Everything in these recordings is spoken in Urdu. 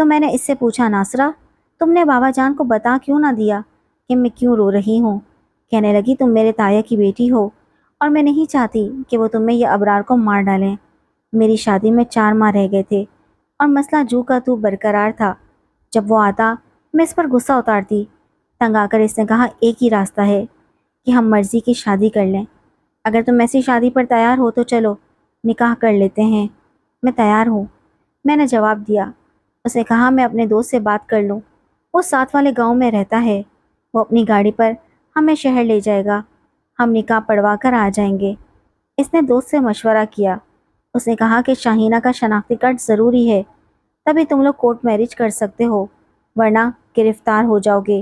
تو میں نے اس سے پوچھا، ناصرہ تم نے بابا جان کو بتا کیوں نہ دیا کہ میں کیوں رو رہی ہوں؟ کہنے لگی، تم میرے تایا کی بیٹی ہو اور میں نہیں چاہتی کہ وہ تمہیں یا ابرار کو مار ڈالیں۔ میری شادی میں 4 ماہ رہ گئے تھے اور مسئلہ جو کا تو برقرار تھا۔ جب وہ آتا میں اس پر غصہ اتارتی۔ تنگ آ کر اس نے کہا، ایک ہی راستہ ہے کہ ہم مرضی کی شادی کر لیں۔ اگر تم ایسی شادی پر تیار ہو تو چلو نکاح کر لیتے ہیں۔ میں تیار ہوں، میں نے جواب دیا۔ اس نے کہا، میں اپنے دوست سے بات کر لوں، وہ ساتھ والے گاؤں میں رہتا ہے، وہ اپنی گاڑی پر ہمیں شہر لے جائے گا، ہم نکاح پڑھوا کر آ جائیں گے۔ اس نے دوست سے مشورہ کیا۔ اس نے کہا کہ شاہینہ کا شناختی کارڈ ضروری ہے، تبھی تم لوگ کورٹ میرج کر سکتے ہو، ورنہ گرفتار ہو جاؤ گے،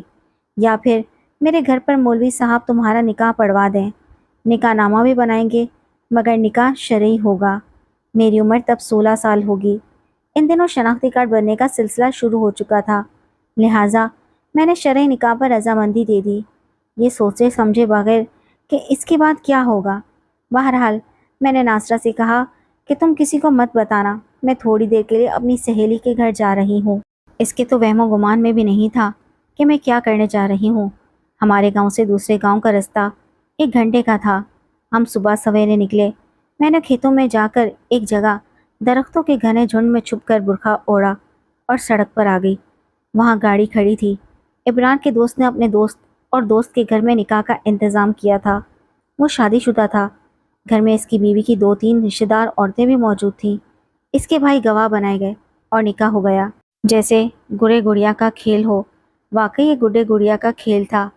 یا پھر میرے گھر پر مولوی صاحب تمہارا نکاح پڑھوا دیں، نکاح نامہ بھی بنائیں گے، مگر نکاح شرعی ہوگا۔ میری عمر تب 16 سال ہوگی۔ ان دنوں شناختی کارڈ بننے کا سلسلہ شروع ہو چکا تھا، لہٰذا میں نے شرعی نکاح پر رضامندی دے دی، یہ سوچے سمجھے بغیر کہ اس کے بعد کیا ہوگا۔ بہرحال میں نے ناصرہ سے کہا کہ تم کسی کو مت بتانا، میں تھوڑی دیر کے لیے اپنی سہیلی کے گھر جا رہی ہوں۔ اس کے تو وہم و گمان میں بھی نہیں تھا کہ میں کیا کرنے جا رہی ہوں۔ ہمارے گاؤں سے دوسرے گاؤں کا رستہ 1 گھنٹے کا تھا۔ ہم صبح سویرے نکلے۔ میں نے کھیتوں میں جا کر ایک جگہ درختوں کے گھنے جھنڈ میں چھپ کر برقع اوڑھا اور سڑک پر آ گئی۔ وہاں گاڑی کھڑی تھی۔ ابرار کے دوست نے اپنے دوست اور دوست کے گھر میں نکاح کا انتظام کیا تھا۔ وہ شادی شدہ تھا۔ گھر میں اس کی بیوی کی 2-3 رشتہ دار عورتیں بھی موجود تھیں۔ اس کے بھائی گواہ بنائے گئے اور نکاح ہو گیا، جیسے گڑے گڑیا کا کھیل ہو۔ واقعی یہ گڈے گڑیا کا کھیل تھا۔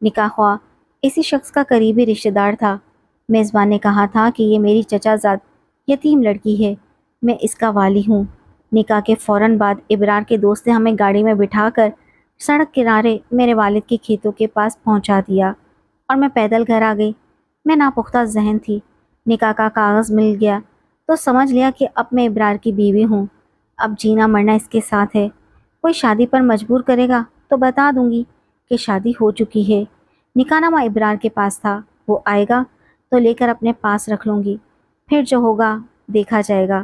نکاح ہوا اسی شخص کا قریبی رشتہ دار تھا۔ میزبان نے کہا تھا کہ یہ میری چچا زاد یتیم لڑکی ہے، میں اس کا والی ہوں۔ نکاح کے فوراً بعد ابرار کے دوست نے ہمیں گاڑی میں بٹھا کر سڑک کنارے میرے والد کے کھیتوں کے پاس پہنچا دیا اور میں پیدل گھر آ گئی۔ میں ناپختہ ذہن تھی۔ نکاح کا کاغذ مل گیا تو سمجھ لیا کہ اب میں ابرار کی بیوی ہوں، اب جینا مرنا اس کے ساتھ ہے۔ کوئی شادی پر مجبور کرے گا تو بتا دوں گی کہ شادی ہو چکی ہے۔ نکاح نامہ ابرار کے پاس تھا، وہ آئے گا تو لے کر اپنے پاس رکھ لوں گی، پھر جو ہوگا دیکھا جائے گا۔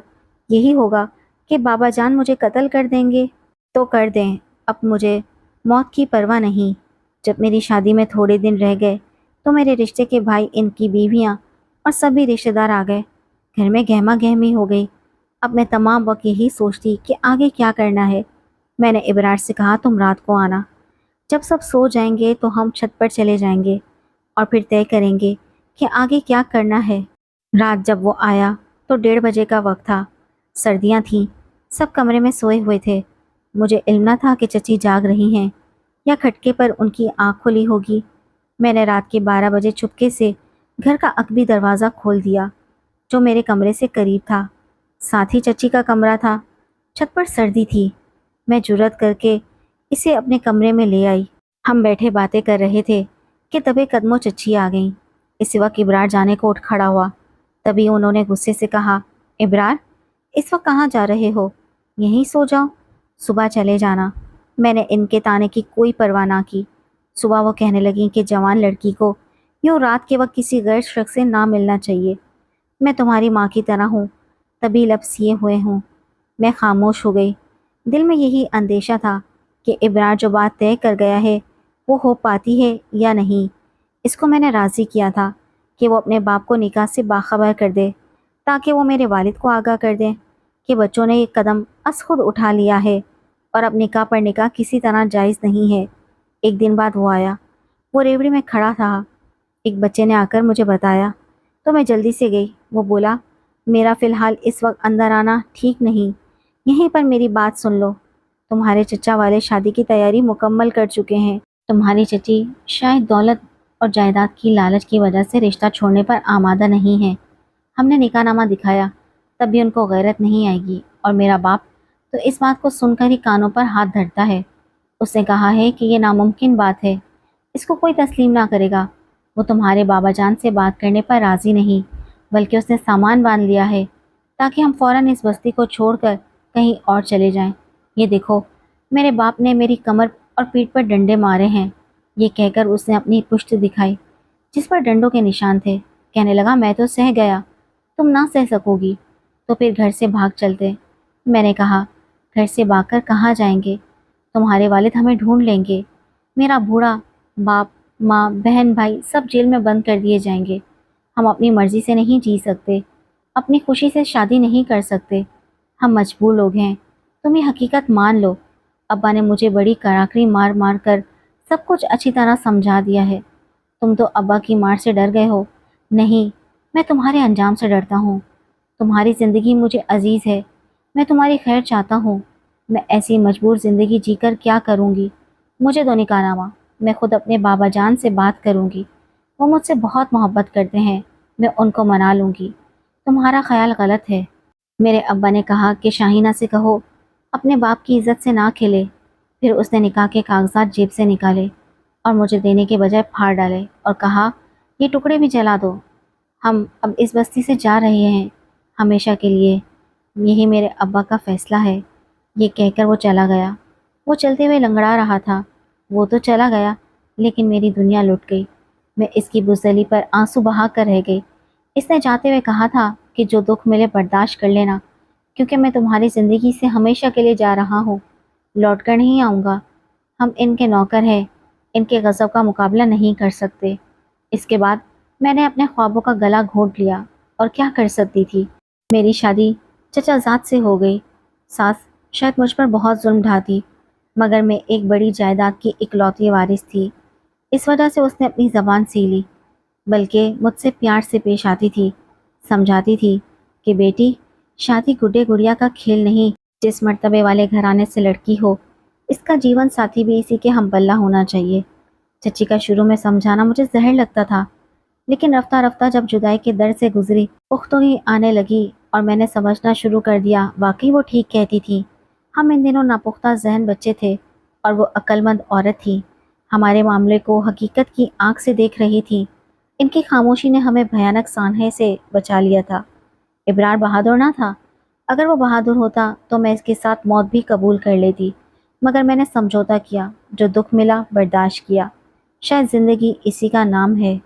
یہی ہوگا کہ بابا جان مجھے قتل کر دیں گے تو کر دیں، اب مجھے موت کی پرواہ نہیں۔ جب میری شادی میں تھوڑے دن رہ گئے تو میرے رشتے کے بھائی، ان کی بیویاں اور سبھی رشتہ دار آ گئے۔ گھر میں گہما گہمی ہو گئی۔ اب میں تمام وقت یہی سوچتی کہ آگے کیا کرنا ہے۔ میں نے ابرار سے کہا، تم رات کو آنا، جب سب سو جائیں گے تو ہم چھت پر چلے جائیں گے اور پھر طے کریں گے کہ آگے کیا کرنا ہے۔ رات جب وہ آیا تو 1:30 بجے کا وقت تھا۔ سردیاں تھیں، سب کمرے میں سوئے ہوئے تھے۔ مجھے علم نہ تھا کہ چچی جاگ رہی ہیں یا کھٹکے پر ان کی آنکھ کھلی ہوگی۔ میں نے رات کے 12 بجے چپکے سے گھر کا عقبی دروازہ کھول دیا جو میرے کمرے سے قریب تھا، ساتھ ہی چچی کا کمرہ تھا۔ چھت پر سردی تھی۔ میں جرأت کر کے اسے اپنے کمرے میں لے آئی۔ ہم بیٹھے باتیں کر رہے تھے کہ دبے قدموں چچی آ گئیں۔ اسی وقت ابرار جانے کو اٹھ کھڑا ہوا۔ تبھی انہوں نے غصے سے کہا، ابرار اس وقت کہاں جا رہے ہو؟ یہیں سو جاؤ، صبح چلے جانا۔ میں نے ان کے طعنے کی کوئی پرواہ نہ کی۔ صبح وہ کہنے لگیں کہ جوان لڑکی کو یوں رات کے وقت کسی غیر شخص سے نہ ملنا چاہیے۔ میں تمہاری ماں کی طرح ہوں، تبھی لب سیے ہوئے ہوں۔ میں خاموش ہو گئی۔ دل میں یہی اندیشہ تھا کہ ابرار جو بات طے کر گیا ہے وہ ہو پاتی ہے یا نہیں۔ اس کو میں نے راضی کیا تھا کہ وہ اپنے باپ کو نکاح سے باخبر کر دے تاکہ وہ میرے والد کو آگاہ کر دیں کہ بچوں نے یہ قدم از خود اٹھا لیا ہے اور اب نکاح پر نکاح کسی طرح جائز نہیں ہے۔ ایک دن بعد وہ آیا۔ وہ ریوڑی میں کھڑا تھا۔ ایک بچے نے آ کر مجھے بتایا تو میں جلدی سے گئی۔ وہ بولا، میرا فی الحال اس وقت اندر آنا ٹھیک نہیں، یہیں پر میری بات سن لو۔ تمہارے چچا والے شادی کی تیاری مکمل کر چکے ہیں۔ تمہاری چچی شاید دولت اور جائیداد کی لالچ کی وجہ سے رشتہ چھوڑنے پر آمادہ نہیں ہے۔ ہم نے نکاح نامہ دکھایا، تب بھی ان کو غیرت نہیں آئے گی، اور میرا باپ تو اس بات کو سن کر ہی کانوں پر ہاتھ دھرتا ہے۔ اس نے کہا ہے کہ یہ ناممکن بات ہے، اس کو کوئی تسلیم نہ کرے گا۔ وہ تمہارے بابا جان سے بات کرنے پر راضی نہیں، بلکہ اس نے سامان باندھ لیا ہے تاکہ ہم فوراً اس بستی کو چھوڑ کر کہیں اور چلے جائیں۔ یہ دیکھو، میرے باپ نے میری کمر اور پیٹھ پر ڈنڈے مارے ہیں۔ یہ کہہ کر اس نے اپنی پشت دکھائی جس پر ڈنڈوں کے نشان تھے۔ کہنے لگا، میں تو سہ گیا، تم نہ سہ سکو گی تو پھر گھر سے بھاگ چلتے۔ میں نے کہا، گھر سے بھاگ کر کہاں جائیں گے؟ تمہارے والد ہمیں ڈھونڈ لیں گے۔ میرا بوڑھا باپ، ماں، بہن، بھائی سب جیل میں بند کر دیے جائیں گے۔ ہم اپنی مرضی سے نہیں جی سکتے، اپنی خوشی سے شادی نہیں کر سکتے۔ ہم مجبور لوگ ہیں۔ تم یہ حقیقت مان لو، ابا نے مجھے بڑی کراکری مار مار کر سب کچھ اچھی طرح سمجھا دیا ہے۔ تم تو ابا کی مار سے ڈر گئے ہو۔ نہیں، میں تمہارے انجام سے ڈرتا ہوں۔ تمہاری زندگی مجھے عزیز ہے، میں تمہاری خیر چاہتا ہوں۔ میں ایسی مجبور زندگی جی کر کیا کروں گی؟ مجھے دو نکاح نامہ، میں خود اپنے بابا جان سے بات کروں گی، وہ مجھ سے بہت محبت کرتے ہیں، میں ان کو منا لوں گی۔ تمہارا خیال غلط ہے۔ میرے ابا نے کہا کہ شاہینہ سے کہو اپنے باپ کی عزت سے نہ کھلے۔ پھر اس نے نکاح کے کاغذات جیب سے نکالے اور مجھے دینے کے بجائے پھاڑ ڈالے اور کہا یہ ٹکڑے بھی جلا دو۔ ہم اب اس بستی سے جا رہے ہیں، ہمیشہ کے لیے۔ یہی میرے ابا کا فیصلہ ہے۔ یہ کہہ کر وہ چلا گیا۔ وہ چلتے ہوئے لنگڑا رہا تھا۔ وہ تو چلا گیا، لیکن میری دنیا لٹ گئی۔ میں اس کی بزدلی پر آنسو بہا کر رہ گئی۔ اس نے جاتے ہوئے کہا تھا کہ جو دکھ ملے برداشت کر لینا، کیونکہ میں تمہاری زندگی سے ہمیشہ کے لیے جا رہا ہوں، لوٹ کر نہیں آؤں گا۔ ہم ان کے نوکر ہیں، ان کے غضب کا مقابلہ نہیں کر سکتے۔ اس کے بعد میں نے اپنے خوابوں کا گلا گھونٹ لیا، اور کیا کر سکتی تھی؟ میری شادی چچا زاد سے ہو گئی۔ ساس شاید مجھ پر بہت ظلم ڈھاتی، مگر میں ایک بڑی جائیداد کی اکلوتی وارث تھی، اس وجہ سے اس نے اپنی زبان سی لی، بلکہ مجھ سے پیار سے پیش آتی تھی، سمجھاتی تھی کہ بیٹی، شادی گڈے گڑیا کا کھیل نہیں۔ جس مرتبے والے گھرانے سے لڑکی ہو، اس کا جیون ساتھی بھی اسی کے ہم پلہ ہونا چاہیے۔ چچی کا شروع میں سمجھانا مجھے زہر لگتا تھا، لیکن رفتہ رفتہ جب جدائی کے در سے گزری، پختگی آنے لگی اور میں نے سمجھنا شروع کر دیا واقعی وہ ٹھیک کہتی تھی۔ ہم ان دنوں ناپختہ ذہن بچے تھے اور وہ عقل مند عورت تھی، ہمارے معاملے کو حقیقت کی آنکھ سے دیکھ رہی تھی۔ ان کی خاموشی نے ہمیں بھیانک سانحے سے بچا لیا تھا۔ ابرار بہادر نہ تھا۔ اگر وہ بہادر ہوتا تو میں اس کے ساتھ موت بھی قبول کر لیتی، مگر میں نے سمجھوتا کیا، جو دکھ ملا برداشت کیا۔ شاید زندگی اسی کا نام ہے۔